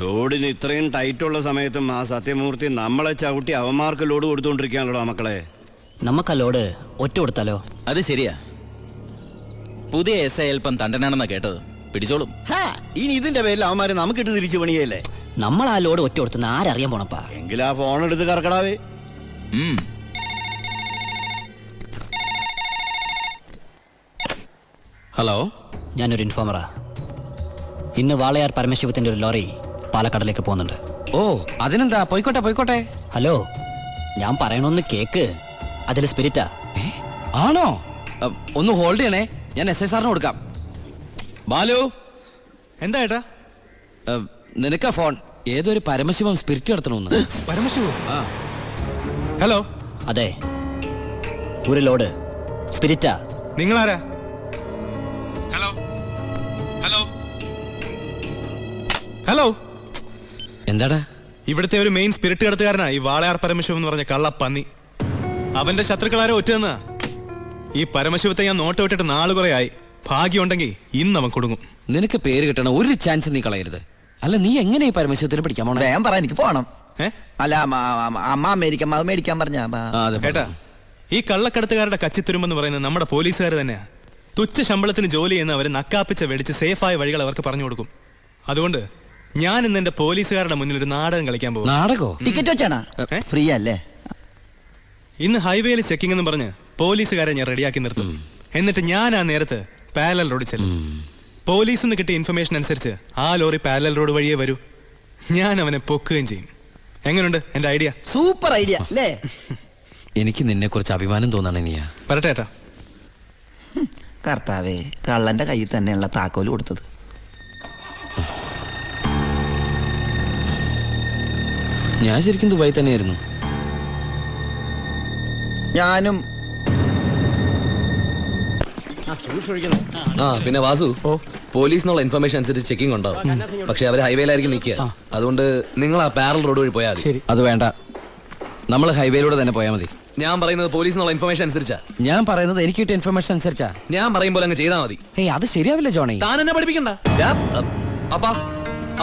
ലോഡിന് ഇത്രയും ടൈറ്റുള്ള സമയത്തും ആ സത്യമൂർത്തി നമ്മളെ ചവിട്ടി അവന്മാർക്ക് ലോഡ് കൊടുത്തോണ്ടിരിക്കാണല്ലോ മക്കളെ. നമുക്ക് ആ ലോഡ് ഒറ്റ കൊടുത്താലോ? അത് ശരിയാ. പുതിയ എസ് ഐ അല്പം തണ്ടനാണെന്നാ കേട്ടത്. പിടിച്ചോളും. ഇനി ഇതിന്റെ പേരിൽ അവന്മാര് നമുക്കിട്ട് തിരിച്ചു പണിയല്ലേ? നമ്മൾ ആ ലോഡ് ഒറ്റ കൊടുത്തുന്ന ആരറിയാൻ പോണപ്പാ. എങ്കിൽ ആ ഫോൺ എടുത്ത് കറക്കടാവേ. ഹലോ, ഞാനൊരു ഇൻഫോമറാ. ഇന്ന് വാളയാർ പരമശിവത്തിന്റെ ഒരു ലോറി പാലക്കാടിലേക്ക് പോകുന്നുണ്ട്. ഓ അതിനെന്താ, പോയിക്കോട്ടെ പോയിക്കോട്ടെ. ഹലോ, ഞാൻ പറയണൊന്ന് കേക്ക്. അതിൽ സ്പിരിറ്റാ. ആണോ? ഒന്ന് ഹോൾഡ് ചെയ്യണേ, ഞാൻ എസ് ഐ സാറിന് കൊടുക്കാം. ബാലു. എന്താ ഏട്ടാ? നിനക്കാ ഫോൺ. ഏതൊരു പരമശിവം സ്പിരിറ്റ് നടത്തണമെന്ന്. പരമശിവോ? ഹലോ. അതെ, ഒരു ലോഡ് സ്പിരിറ്റാ. നിങ്ങളാരാ? Hello hello hello. എന്താടാ? ഇവിടുത്തെ ഒരു മെയിൻ സ്പിരിറ്റ് കടത്തുകാരനാ ഈ വാളയാർ പരമശിവം എന്ന് പറഞ്ഞ കള്ളപ്പന്നി. അവന്റെ ശത്രുക്കളാരെ ഒറ്റന്നാ. ഈ പരമശിവത്തെ ഞാൻ നോട്ട് വിട്ടിട്ട് നാള് കുറെ ആയി. ഭാഗ്യമുണ്ടെങ്കിൽ ഇന്ന് അവൻ കൊടുങ്ങും. നിനക്ക് പേര് കിട്ടണ ഒരു ചാൻസ് നീ കളയരുത്. അല്ല, നീ എങ്ങനെ ഈ പരമശിവത്തിന് പിടിക്കാൻ പോണേ? ഞാൻ പറ, എനിക്ക് പോണം. അല്ല, അമ്മ അമേരിക്ക മേടിക്കാൻ പറഞ്ഞ കേട്ടാ. ഈ കള്ളക്കടത്തുകാരുടെ കച്ചിത്തുരുമ്പെന്ന് പറയുന്നത് നമ്മുടെ പോലീസുകാർ തന്നെയാ. തുച്ഛ ശമ്പളത്തിന് ജോലി ചെയ്യുന്ന അവര് നക്കാപ്പിച്ച വെടിച്ച് സേഫായ വഴികൾ അവർക്ക് പറഞ്ഞു കൊടുക്കും. അതുകൊണ്ട് ഞാൻ ഇന്ന് എന്റെ പോലീസുകാരുടെ മുന്നിൽ ഒരു നാടകം കളിക്കാൻ പോകും. നാടകോ? ടിക്കറ്റ് വെച്ചാണോ? ഫ്രീ അല്ലേ? ഇന്ന് ഹൈവേയിൽ ചെക്കിംഗ് എന്ന് പറഞ്ഞ് പോലീസുകാരെ ഞാൻ റെഡിയാക്കി നിർത്തും. എന്നിട്ട് ഞാൻ ആ നേരത്ത് പാരലൽ റോഡ് ചെല്ലും. പോലീസിൽ നിന്ന് കിട്ടിയ ഇൻഫർമേഷൻ അനുസരിച്ച് ആ ലോറി പാരലൽ റോഡ് വഴിയേ വരൂ. ഞാൻ അവനെ പൊക്കുകയും ചെയ്യും. എങ്ങനെയുണ്ട് എന്റെ ഐഡിയ? സൂപ്പർ ഐഡിയ അല്ലേ? എനിക്ക് നിന്നെ കുറിച്ച് അഭിമാനം തോന്നണേ. നീയാ പറട്ടേട്ടാ. കർത്താവേ, കള്ളന്റെ കയ്യിൽ തന്നെയുള്ള താക്കോല് കൊടുത്തത്. ഞാൻ ശരിക്കും ദുബായി തന്നെയായിരുന്നു. ഞാനും. പിന്നെ വാസു, പോലീസിനുള്ള ഇൻഫർമേഷൻ അനുസരിച്ച് ചെക്കിംഗ് ഉണ്ടാവും. പക്ഷെ അവർ ഹൈവേയിലായിരിക്കും നിൽക്കുക. അതുകൊണ്ട് നിങ്ങൾ ആ പാരൽ റോഡ് വഴി പോയാൽ മതി. അത് വേണ്ട, നമ്മൾ ഹൈവേയിലൂടെ തന്നെ പോയാൽ മതി. ഞാൻ പറയുന്നത് പോലീസിനുള്ള ഇൻഫർമേഷൻ അനുസരിച്ചാ. ഞാൻ പറയുന്നത് എനിക്ക് കിട്ടിയ ഇൻഫർമേഷൻ അനുസരിച്ചാ. ഞാൻ പറയുമ്പോൾ അങ്ങ് ചെയ്താൽ മതി. അത് ശരിയാവില്ല ജോണി. താൻ എന്നെ പഠിപ്പിക്കണ്ട.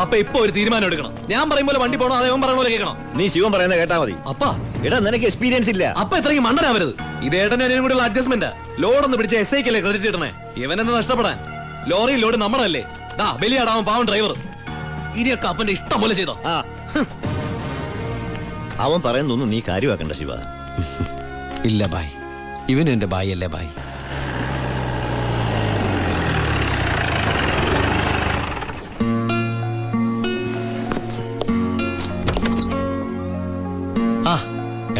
അപ്പൊ ഇപ്പൊ ഒരു തീരുമാനം എടുക്കണം. ഞാൻ പറയുമ്പോൾ വണ്ടി പോകണോ അതേ പറയുന്ന പോലെ കേൾക്കണം. നീ ശിവൻ പറയുന്നത് കേട്ടാ മതി. അപ്പാ, എടാ നിനക്ക് എക്സ്പീരിയൻസ് ഇല്ല. അപ്പൊ ഇത്രയും മണ്ടനാവരുത്. ഇത് ഏട്ടനും കൂടെയുള്ള അഡ്ജസ്റ്റ്മെന്റ്. ലോഡൊന്ന് പിടിച്ച എസ് ഐക്കല്ലേ ക്രെഡിറ്റ് ഇടണേ. ഇവനെന്ന് നഷ്ടപ്പെടാൻ. ലോറി ലോഡ് നമ്മളല്ലേ. ബലിയാടാവും പാവം ഡ്രൈവർ. ഇനിയൊക്കെ അപ്പന്റെ ഇഷ്ടം പോലെ ചെയ്തോ. അവൻ പറയുന്നൊന്നും നീ കാര്യമാക്കണ്ട ശിവ. ഇല്ല ബായ്, ഇവനും എന്റെ ബായ് അല്ലേ ബായ്.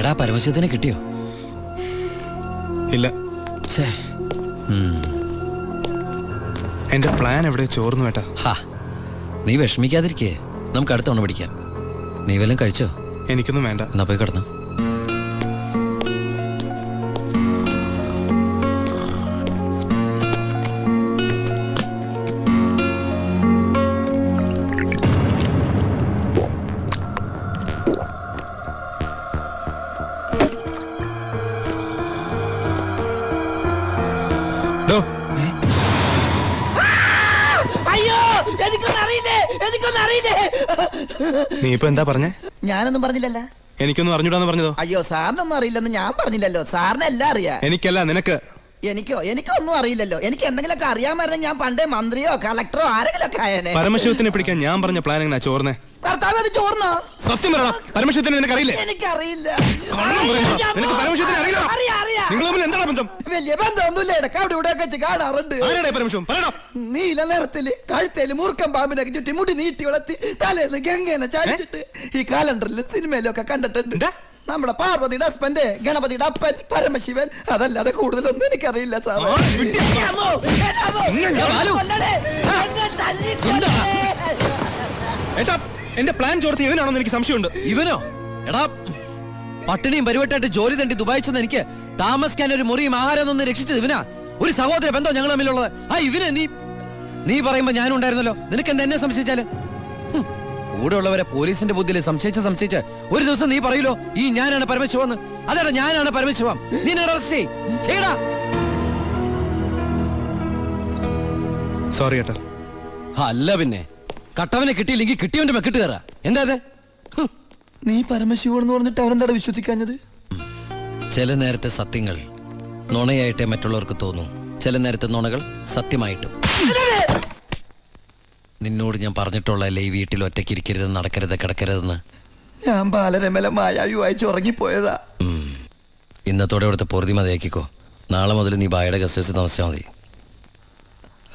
എടാ, പരമശിവത്തിനെ കിട്ടിയോ? ഇല്ല. എന്റെ പ്ലാൻ എവിടെ ചോർന്നു ഏട്ടാ. നീ വിഷമിക്കാതിരിക്കേ, നമുക്ക് അടുത്ത തവണ പിടിക്കാം. നീ വല്ലതും കഴിച്ചോ? എനിക്കൊന്നും വേണ്ട. എന്നാ പോയി കിടന്നു. നീ ഇപ്പൊ എന്താ പറഞ്ഞേ? ഞാനൊന്നും പറഞ്ഞില്ലല്ലോ. എനിക്കൊന്നും അറിഞ്ഞൂടാന്ന് പറഞ്ഞതോ? അയ്യോ, സാറിനൊന്നും അറിയില്ലെന്ന് ഞാൻ പറഞ്ഞില്ലല്ലോ. സാറിന് എല്ലാം അറിയാം. എനിക്കല്ല, നിനക്ക്. എനിക്കൊന്നും അറിയില്ലല്ലോ. എനിക്ക് എന്തെങ്കിലുമൊക്കെ അറിയാമായിരുന്നെങ്കിൽ ഞാൻ പണ്ടേ മന്ത്രിയോ കളക്ടറോ ആരെങ്കിലും ഒക്കെ ആയേനെ. പരമശിവത്തിനെ പിടിക്കാൻ ഞാൻ പറഞ്ഞ പ്ലാൻ എങ്ങനെ ചോർന്നേ? കർത്താവ്, അത് ചോർന്നോ? സത്യം പറയണം. പരമശിവത്തിനെ നിനക്ക് അറിയില്ലേ? എനിക്കറിയില്ല. നിനക്ക് പരമശിവത്തിനെ അറിയില്ല? നിങ്ങൾ തമ്മിൽ എന്താണ് ബന്ധം? വലിയ ബന്ധമൊന്നുമില്ല. ഇടക്ക് അവിടെ ഇവിടെ വെച്ച് കാണാറുണ്ട്. ആരുടെ പരമശിവം? പറയണം. നീല നിറത്തില് കഴുത്തേല് മൂർക്കം പാമ്പിനൊക്കെ ചുറ്റി മുടി നീട്ടി വളർത്തി തലേന്ന് ഗംഗേനെ ചാടിച്ചിട്ട് ഈ കാലണ്ടറിലും സിനിമയിലും ഒക്കെ കണ്ടിട്ടുണ്ട്. നമ്മുടെ പാർവതിയുടെ ഹസ്ബൻഡ്, ഗണപതിയുടെ അപ്പൻ പരമശിവൻ. അതല്ലാതെ കൂടുതലൊന്നും എനിക്കറിയില്ല സാർ. ഏട്ടാ, എന്റെ പ്ലാൻ ചോർത്തി ഇവനാണെന്ന് എനിക്ക് സംശയമുണ്ട്. ഇവനോ? എടാ, പട്ടിണിയും പരിവട്ടായിട്ട് ജോലി തണ്ടി ദുബായി ചെന്ന് എനിക്ക് താമസിക്കാൻ ഒരു മുറിയും ആഹാരം ഒന്ന് രക്ഷിച്ചത് ഇവനാ. ഒരു സഹോദര ബന്ധം ഞങ്ങൾ തമ്മിലുള്ളത്. ഇവനെ നീ പറയുമ്പോ ഞാനും ഉണ്ടായിരുന്നല്ലോ. നിനക്ക് എന്താ എന്നെ സംശയിച്ചാല്? കൂടെ ഉള്ളവരെ പോലീസിന്റെ ബുദ്ധിയിൽ സംശയിച്ച് ഒരു ദിവസം നീ പറയൂലോ, ഈ ഞാനാണ് പരമശിവന്ന്. അതെടാ, ഞാനാണ് പരമശിവം. നീ അറസ്റ്റ് ചെയ്യടാ. സോറി ഏട്ടാ. അല്ല പിന്നെ കട്ടവനെ കിട്ടിയില്ലെങ്കിൽ കിട്ടിയവന്റെ മെക്കിട്ട് കയറാ. എന്താ ഇത്? നീ പരമശിവനെന്ന് പറഞ്ഞിട്ട് അവരെന്താ വിശ്വസിക്കാഞ്ഞത്? ചില നേരത്തെ സത്യങ്ങൾ നുണയായിട്ടേ മറ്റുള്ളവർക്ക് തോന്നും, ചില നേരത്തെ നുണകൾ സത്യമായിട്ടും. നിന്നോട് ഞാൻ പറഞ്ഞിട്ടുള്ളതല്ലേ ഈ വീട്ടിൽ ഒറ്റയ്ക്ക് ഇരിക്കരുത്, നടക്കരുത്, കിടക്കരുതെന്ന്. ഞാൻ ബാലരമല മായാവി വായിച്ച് ഉറങ്ങിപ്പോയതാ. ഇന്നത്തോടെ ഇവിടുത്തെ പൊറുതി മതിയാക്കിക്കോ. നാളെ മുതൽ നീ ബായുടെ ഗസ്റ്റ് ഹൗസിൽ താമസിച്ചാൽ മതി.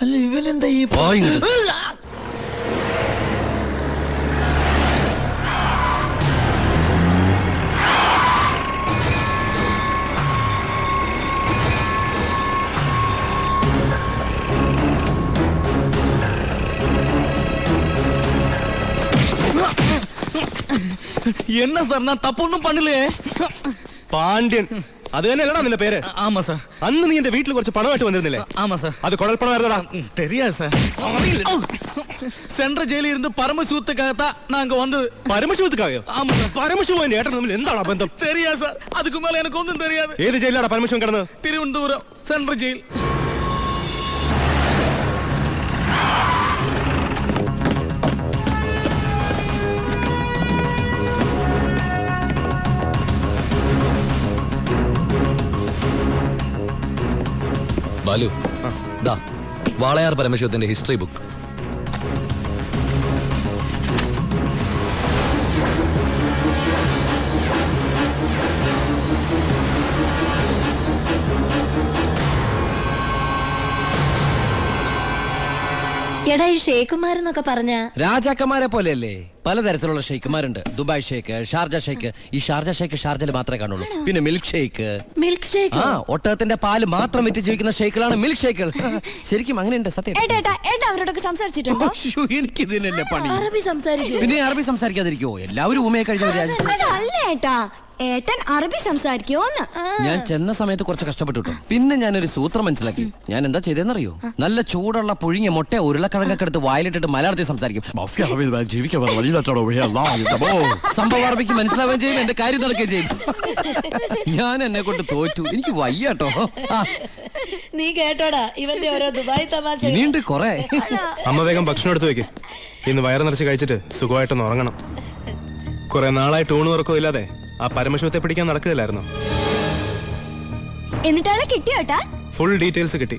അല്ല ഇവനെന്താ ഈ என்ன சார் நான் தப்பொன்னும் பண்ணலையே. പാണ്ഡ്യൻ, അത് തന്നെയല്ലടാ നിന്റെ പേര്? ஆமா சார். അന്ന് നീ എന്റെ വീട്ടിൽ കുറച്ച് പണമായിട്ട് വന്നിരുന്നില്ലേ? ஆமா சார். അത് കുഴൽപ്പണമായിരുന്നടാ. தெரியாது சார். சென்ற ஜெயிலில் இருந்து பரமசிவத்துக்காகத்தான் நாங்க வந்தது. പരമശിവത്തുക്കായോ? ஆமா சார். പരമശിവൻ എന്റെ ഏട്ടൻ തമ്മിൽ എന്താണ് ബന്ധം? தெரியாது சார். அதுக்கு மேல எனக்கு ஒன்றும் தெரியாது. ഏത് ജയിലാടാ പരമശിവൻ കിടന്നത്? Thiruvananthapuram central jail. ബാലു, ദാ വാളയാർ പരമശിവത്തിന്റെ ഹിസ്റ്ററി ബുക്ക്. എടാ ഈ ഷേഖുമാരെന്നൊക്കെ പറഞ്ഞ രാജാക്കന്മാരെ പോലെയല്ലേ? പലതരത്തിലുള്ള ഷെയ്ക്കുമാരുണ്ട്. Dubai sheikh, Sharjah sheikh. ഈ ഷാർജ ഷേക്ക് ഷാർജയിൽ മാത്രമേ കാണുള്ളൂ. പിന്നെ മിൽക്ക് ഷേക്ക്. Milk shake? ആ, ഒട്ടകത്തിന്റെ പാല് മാത്രം വിറ്റ് ജീവിക്കുന്ന ഷേക്കുകളാണ് മിൽക്ക് ഷേക്കുകൾ. ശരിക്കും അങ്ങനെയുണ്ട്. സത്യം. അവരോടൊക്കെ സംസാരിച്ചിട്ടുണ്ടോ? എനിക്ക് ഇതിനല്ലേ പണി. അറബി സംസാരിക്കും. പിന്നെ അറബി സംസാരിക്കാതിരിക്കുവോ? എല്ലാവരും ഊമയെ കഴിഞ്ഞ ഒരു രാജ്യത്ത്. അല്ല ഏട്ടാ, ഏട്ടൻ അറബി സംസാരിക്കുമോന്ന്. ഞാൻ ചെന്ന സമയത്ത് കുറച്ച് കഷ്ടപ്പെട്ടു കേട്ടോ. പിന്നെ ഞാനൊരു സൂത്രം മനസ്സിലാക്കി. ഞാൻ എന്താ ചെയ്തെന്നറിയോ? നല്ല ചൂടുള്ള പുഴുങ്ങിയ മുട്ട ഉരുളക്കിഴങ്ങൊക്കെ എടുത്ത് വായിലിട്ടിട്ട് മലയാളത്തിൽ സംസാരിക്കും. സംഭവം അറബിക്ക് മനസ്സിലാവുകയും ചെയ്യും, എന്റെ കാര്യം നടക്കുകയും ചെയ്യും. ഞാൻ എന്നെ കൊണ്ട് തോറ്റു. എനിക്ക് വയ്യാട്ടോ. നീ കേട്ടോടാ ഇവന്റെ ഓരോ ദുബായ് തമാശ. ഇനിയുണ്ട് കൊറേ. അമ്മ വേഗം ഭക്ഷണം എടുത്തു വെക്ക്. ഇന്ന് വയറ് നിറച്ച് കഴിച്ചിട്ട് സുഖമായിട്ടൊന്ന് ഉറങ്ങണം. കുറെ നാളായിട്ട് ഊണ് ഉറക്കവും ഇല്ലാതെ ആ പരമശിവത്തെ പിടിക്കാൻ നടക്കുകയില്ലായിരുന്നു. എന്നിട്ടാളെ കിട്ടിയോട്ടാ? ഫുൾ ഡീറ്റെയിൽസ് കിട്ടി.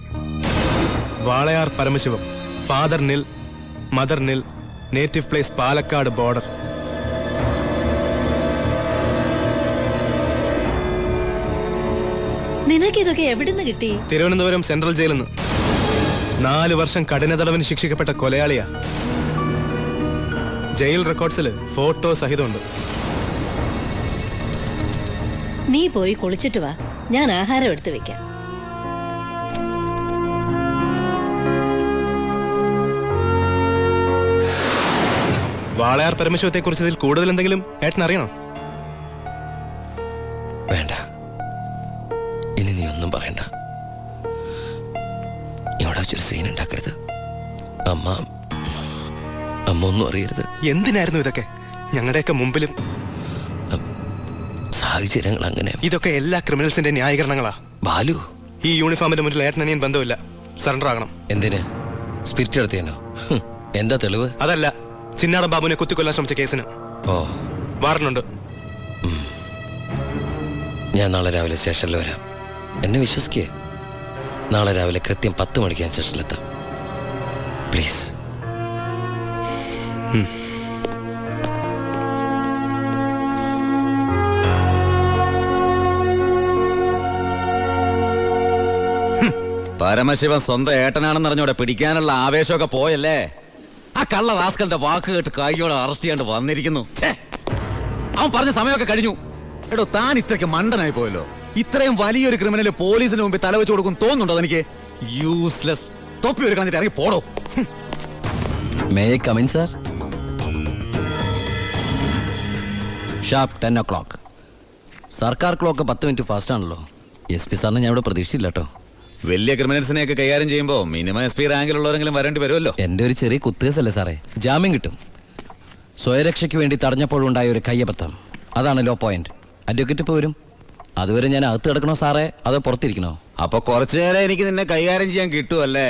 വാളയാർ പരമശിവം, ഫാദർ നിൽ, മദർ നിൽ, നേറ്റീവ് പ്ലേസ് പാലക്കാട് ബോർഡർ. നിനക്കിതൊക്കെ എവിടുന്ന് കിട്ടി? തിരുവനന്തപുരം സെൻട്രൽ ജയിലിൽ നിന്ന് 4 വർഷം കഠിന തടവിന് ശിക്ഷിക്കപ്പെട്ട കൊലയാളിയാ. Jail റെക്കോർഡ്സിൽ photo സഹിതമുണ്ട്. നീ പോയി കുളിച്ചിട്ട് വാ, ഞാൻ ആഹാരം എടുത്തു വെക്കാം. വാളയാർ പരമശിവത്തെ കുറിച്ച് ഇതിൽ കൂടുതൽ എന്തെങ്കിലും ഏട്ടൻ അറിയണോ? വേണ്ട, ഇനി നീ ഒന്നും പറയണ്ട. ഇവിടെ വെച്ചൊരു സീൻ ഉണ്ടാക്കരുത്. അമ്മ ഒന്നും അറിയരുത്. എന്തിനായിരുന്നു ഇതൊക്കെ? ഞങ്ങളുടെയൊക്കെ മുമ്പിലും. സാഹചര്യങ്ങൾ അങ്ങനെ. ഇതൊക്കെ എല്ലാ ക്രിമിനൽസിന്റെ ന്യായീകരണങ്ങളാ. ബാലു, ഈ യൂണിഫോമിന്റെ മുന്നിൽ ഏട്ടനനിയൻ ബന്ധമില്ല. സറണ്ടർ ആകണം. എന്തിന്? സ്പിരിറ്റ് എടുത്തേനോ? എന്താ തെളിവ്? അതല്ല, ചിന്നാടൻ ബാബുവിനെ കുത്തിക്കൊല്ലാൻ ശ്രമിച്ച കേസിന്. ഓ, വാറണ്ടുണ്ട്. ഞാൻ നാളെ രാവിലെ സ്റ്റേഷനിൽ വരാം. എന്നെ വിശ്വസിക്കേ. നാളെ രാവിലെ കൃത്യം 10 മണിക്ക് ഞാൻ സ്റ്റേഷനിലെത്താം. പ്ലീസ്. പരമശിവൻ സ്വന്തം ഏട്ടനാണെന്ന് അറിഞ്ഞോടെ പിടിക്കാനുള്ള ആവേശമൊക്കെ പോയല്ലേ? ആ കള്ള റാസ്കലിന്റെ വാക്ക് കേട്ട് കൈയോടെ അറസ്റ്റ് ചെയ്യാണ്ട് വന്നിരിക്കുന്നു. അവൻ പറഞ്ഞ സമയമൊക്കെ കഴിഞ്ഞു. എടോ, താൻ ഇത്രയ്ക്ക് മണ്ടനായി പോയല്ലോ. ഇത്രയും വലിയൊരു ക്രിമിനൽ പോലീസിന് മുമ്പിൽ തലവെച്ച് കൊടുക്കും തോന്നുന്നുണ്ടോ എനിക്ക്? യൂസ്ലെസ്. തൊപ്പി ഒരു കളഞ്ഞിട്ട് ഇറങ്ങി പോടോ. May I come in sir? Sharp 10 o'clock. സർക്കാർ ക്ലോക്ക് 10 മിനിറ്റ് ഫാസ്റ്റ് ആണല്ലോ. SP സാറിന് ഞാൻ ഇവിടെ പ്രതീക്ഷയില്ല കേട്ടോ. വലിയ ക്രിമിനൽസിനെയൊക്കെ കൈകാര്യം ചെയ്യുമ്പോൾ മിനിമം SP റാങ്കിലുള്ളവരെങ്കിലും വരേണ്ടി വരുമല്ലോ. എൻ്റെ ഒരു ചെറിയ കുത്തുകേസല്ലേ സാറേ, ജാമ്യം കിട്ടും. സ്വയരക്ഷയ്ക്ക് വേണ്ടി തടഞ്ഞപ്പോഴുണ്ടായ ഒരു കയ്യബദ്ധം, അതാണ് ലോ പോയിന്റ്. അഡ്വക്കേറ്റ് ഇപ്പോൾ വരും. അതുവരെ ഞാൻ അകത്ത് കിടക്കണോ സാറേ, അതോ പുറത്തിരിക്കണോ? അപ്പൊ കുറച്ചു നേരം എനിക്ക് നിന്നെ കൈകാര്യം ചെയ്യാൻ കിട്ടുമല്ലേ?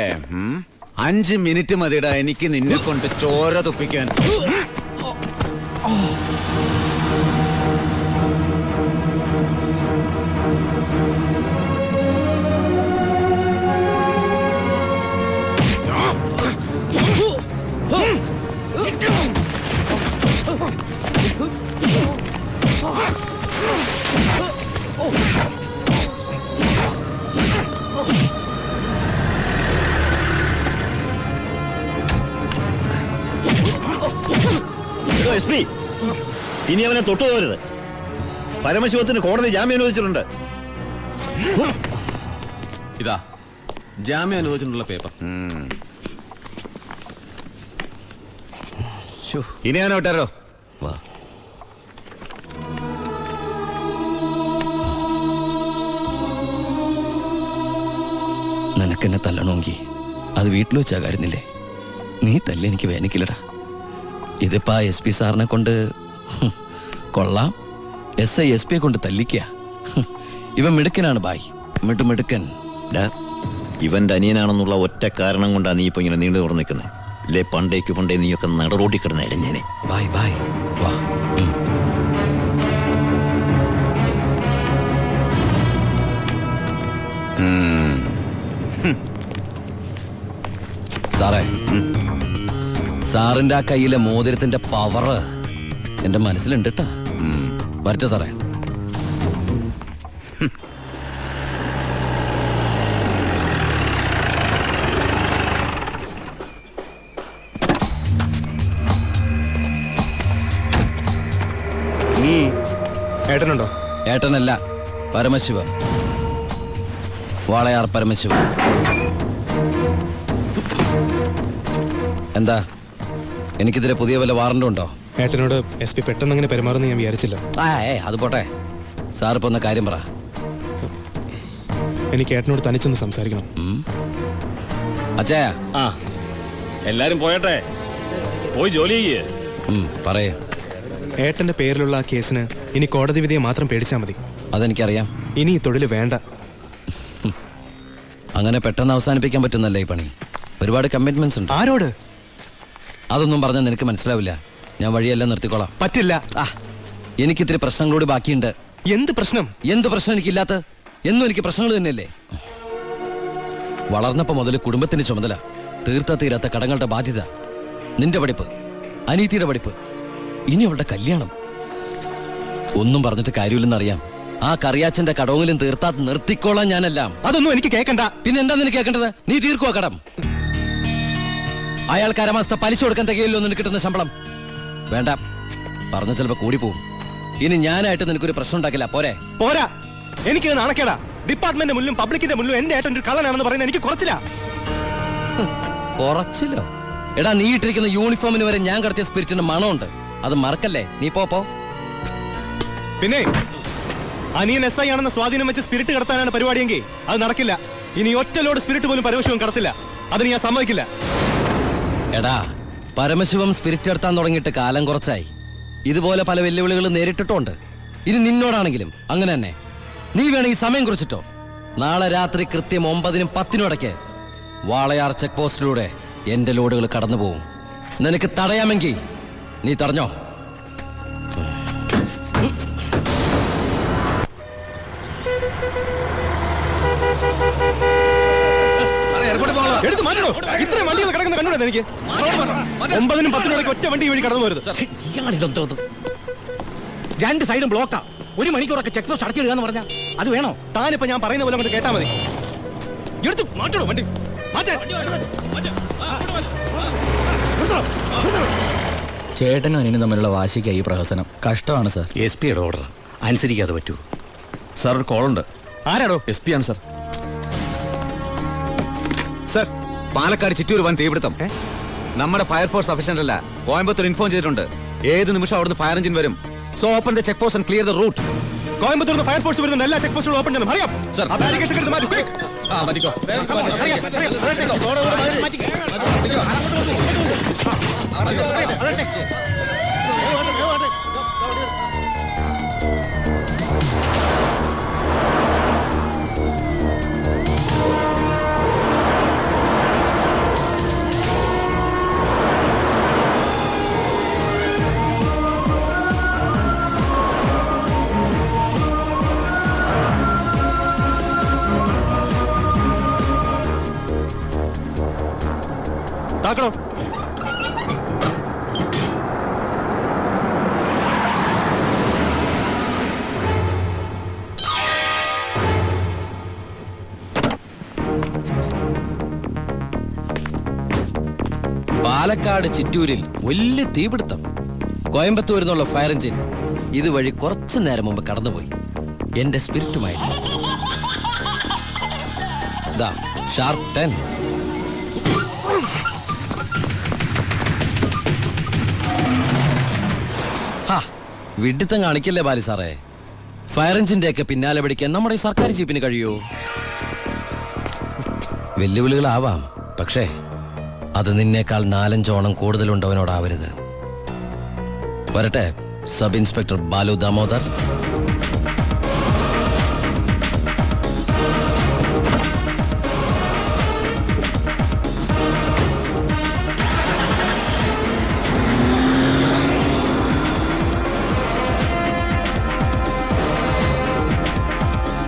5 മിനിറ്റ് മതിടാ എനിക്ക് നിന്നെ കൊണ്ട് ചോര തുപ്പിക്കാൻ. SP, ഇനി അവനെ തൊട്ടുപോകരുത്. പരമശിവത്തിന് കോടതി ജാമ്യം അനുവദിച്ചിട്ടുണ്ട്. ഇതാ ജാമ്യം അനുവദിച്ചിട്ടുള്ള പേപ്പർ. ഇനി അവനെ വിട്ടാരോ? വാ. നിനക്കെന്നെ തല്ലണമെങ്കിൽ അത് വീട്ടിൽ വെച്ചാ കാര്യന്നില്ലേ? നീ തല്ലി എനിക്ക് വേനിക്കില്ലടാ. ഇതിപ്പോ SP സാറിനെ കൊണ്ട് കൊള്ളാം. SI SP കൊണ്ട് തല്ലിക്ക. ഇവൻ മിടുക്കനാണ് ബായ്, മിടുക്കൻ. ഇവന്റെ അനിയനാണെന്നുള്ള ഒറ്റ കാരണം കൊണ്ടാണ് നീ ഇപ്പൊ ഇങ്ങനെ നീണ്ടു തുറന്നു നിൽക്കുന്നത്. അല്ലേ പണ്ടേ നീയൊക്കെ നടറോട്ടി കിടന്ന് ഇടഞ്ഞേനെ. ബായ് ബായ് വാ. സാറേ, സാറിന്റെ ആ കയ്യിലെ മോതിരത്തിന്റെ പവറ് എന്റെ മനസ്സിലുണ്ട് കേട്ടാ. വരട്ടെ സാറേ. ഏട്ടനുണ്ടോ? ഏട്ടനല്ല, പരമശിവ. വാളയാർ പരമശിവ. എന്താ, എനിക്കിതിരെ പുതിയ വല്ല വാറണ്ടും ഉണ്ടോ? ഏട്ടനോട് SP പെട്ടെന്ന് അങ്ങനെ പെരുമാറുന്ന ഞാൻ വിചാരിച്ചില്ല. അത് പോട്ടെ. സാറിപ്പോ ഒന്ന് കാര്യം പറ. എനിക്ക് ഏട്ടനോട് തനിച്ചൊന്ന് സംസാരിക്കണം. അച്ഛാ. എല്ലാരും പോയട്ടെ, പോയി ജോലി ചെയ്യേ. പറയേ. ഏട്ടന്റെ പേരിലുള്ള ആ കേസിന് ഇനി കോടതി വിധിയെ മാത്രം പേടിച്ചാൽ മതി. അതെനിക്കറിയാം. ഇനി ഈ തൊഴിൽ വേണ്ട. അങ്ങനെ പെട്ടെന്ന് അവസാനിപ്പിക്കാൻ പറ്റുന്നല്ലേ ഈ പണി? ഒരുപാട് കമ്മിറ്റ്മെന്റ്സ് ഉണ്ട്. ആരോട്? അതൊന്നും പറഞ്ഞാൽ നിനക്ക് മനസ്സിലാവില്ല. ഞാൻ വഴിയെല്ലാം നിർത്തിക്കോളാം. പറ്റില്ല. എനിക്കിത്തിരി പ്രശ്നങ്ങളോട് ബാക്കിയുണ്ട്. എന്ത് പ്രശ്നം? എന്ത് പ്രശ്നം എനിക്കില്ലാത്ത? എന്നും എനിക്ക് പ്രശ്നങ്ങൾ തന്നെയല്ലേ. വളർന്നപ്പോ മുതൽ കുടുംബത്തിന്റെ ചുമതല, തീർത്താ തീരാത്ത കടങ്ങളുടെ ബാധ്യത, നിന്റെ പഠിപ്പ്, അനീതിയുടെ പഠിപ്പ്, ഇനി അവളുടെ കല്യാണം. ഒന്നും പറഞ്ഞിട്ട് കാര്യമില്ലെന്നറിയാം. ആ കറിയാച്ചന്റെ കടവെങ്കിലും തീർത്താ നിർത്തിക്കോളാം ഞാനെല്ലാം. അതൊന്നും എനിക്ക് കേൾക്കണ്ട. പിന്നെ എന്താ നിനക്ക് കേൾക്കേണ്ടത്? നീ തീർക്കുവാ കടം. അയാൾക്ക് അരമാസത്തെ പലിശ കൊടുക്കാൻ തികയല്ലോ നിനക്ക് കിട്ടുന്ന ശമ്പളം. വേണ്ട, പറഞ്ഞ ചിലപ്പോ കൂടി പോവും. ഇനി ഞാനായിട്ട് നിനക്കൊരു പ്രശ്നം ഉണ്ടാക്കില്ല. പോരെ? പോരാ, എനിക്ക് നാണക്കേടാ. ഡിപ്പാർട്ട്മെന്റ് മുന്നിലും പബ്ലിക്കിന്റെ മുന്നിലും എന്റെ ഏട്ടൻ ഒരു കള്ളനാണെന്ന് പറയുന്നത് എനിക്ക് കുറച്ചില്ല. കുറച്ചില്ലോ? എടാ, നീ ഇട്ടിരിക്കുന്ന യൂണിഫോമിന് വരെ ഞാൻ കടത്തിയ സ്പിരിറ്റിന്റെ മണമുണ്ട്. അത് മറക്കല്ലേ. നീ പോ. പിന്നെ അനിയൻ SI ആണെന്ന സ്വാധീനം വെച്ച് സ്പിരിറ്റ് കടത്താനാണ് പരിപാടിയെങ്കിൽ അത് നടക്കില്ല. ഇനി ഒറ്റ ലോഡ് സ്പിരിറ്റ് പോലും പരമശിവം കടത്തില്ല. അതിന് ഞാൻ സമ്മതിക്കില്ല. എടാ, പരമശിവം സ്പിരിറ്റ് എടുത്താൻ തുടങ്ങിയിട്ട് കാലം കുറച്ചായി. ഇതുപോലെ പല വെല്ലുവിളികൾ നേരിട്ടിട്ടുണ്ട്. ഇനി നിന്നോടാണെങ്കിലും അങ്ങനെ തന്നെ. നീ വേണമെങ്കിൽ സമയം കുറിച്ചിട്ടോ. നാളെ രാത്രി കൃത്യം 9-നും 10-നും ഇടയ്ക്ക് വാളയാർ ചെക്ക് പോസ്റ്റിലൂടെ എന്റെ ലോഡുകൾ കടന്നു പോവും. നിനക്ക് തടയാമെങ്കിൽ നീ തടഞ്ഞോ. എടുത്ത് മാറ്റണോ? ഇത്രയും വണ്ടികൾ കിടക്കുന്ന കണ്ടുകൂടെ എനിക്ക്? 9-നും 10-നും ഇടയ്ക്ക് ഒറ്റ വണ്ടി വഴി കടന്നു പോരുത്. 2 സൈഡും ബ്ലോക്കാ. 1 മണിക്കൂറൊക്കെ ചെക്ക് പോസ്റ്റ് അടച്ചിടുക എന്ന് പറഞ്ഞാൽ അത് വേണോ? താനിപ്പോ ഞാൻ പറയുന്ന പോലെ കൊണ്ട് കേട്ടാ മതി. എടുത്ത് മാറ്റണോ വണ്ടി? ചേട്ടനും അനിയനും തമ്മിലുള്ള വാശിക്ക് ഈ പ്രഹസനം കഷ്ടമാണ് സാർ. SP യുടെ ഓർഡർ അനുസരിക്കാതെ പറ്റൂ. സാർ ഒരു കോളുണ്ട്. ആരാടോ? SP ആണ് സാർ. സർ, പാലക്കാട് ചിറ്റൂർ വൻ തീപിടുത്തം. നമ്മുടെ ഫയർഫോഴ്സ് സഫീഷ്യന്റ് അല്ല. കോയമ്പത്തൂർ ഇൻഫോം ചെയ്തിട്ടുണ്ട്. ഏത് നിമിഷം അവിടുന്ന് ഫയർ എഞ്ചിൻ വരും. So open the check post and clear the route. Coimbatore fire force വരുന്നുണ്ട്. എല്ലാ ചെക്ക് പോസ്റ്റുകളും ഓപ്പൺ ചെയ്യണം. അറിയാം സർ. ആ ബാരിക്കേഡ്സ് എടുത്ത് മാറ്റി. ക്വിക്ക്. മതിക്കോ. പാലക്കാട് ചിറ്റൂരിൽ വലിയ തീപിടുത്തം. കോയമ്പത്തൂരിൽ നിന്നുള്ള ഫയർ എഞ്ചിൻ ഇതുവഴി കുറച്ചു നേരം മുമ്പ് കടന്നുപോയി, എന്റെ സ്പിരിറ്റുമായിട്ട്. ഷാർപ്പ് 10. വിഡിത്തം കാണിക്കല്ലേ ബാലി സാറേ. ഫയർ എഞ്ചിന്റെ ഒക്കെ പിന്നാലെ പിടിക്കാൻ നമ്മുടെ ഈ സർക്കാർ ജീപ്പിന് കഴിയൂ? വെല്ലുവിളികളാവാം, പക്ഷേ അത് നിന്നേക്കാൾ 4-5 ഓണം കൂടുതലുണ്ടവനോടാവരുത്. വരട്ടെ, സബ് ഇൻസ്പെക്ടർ ബാലു ദാമോദർ.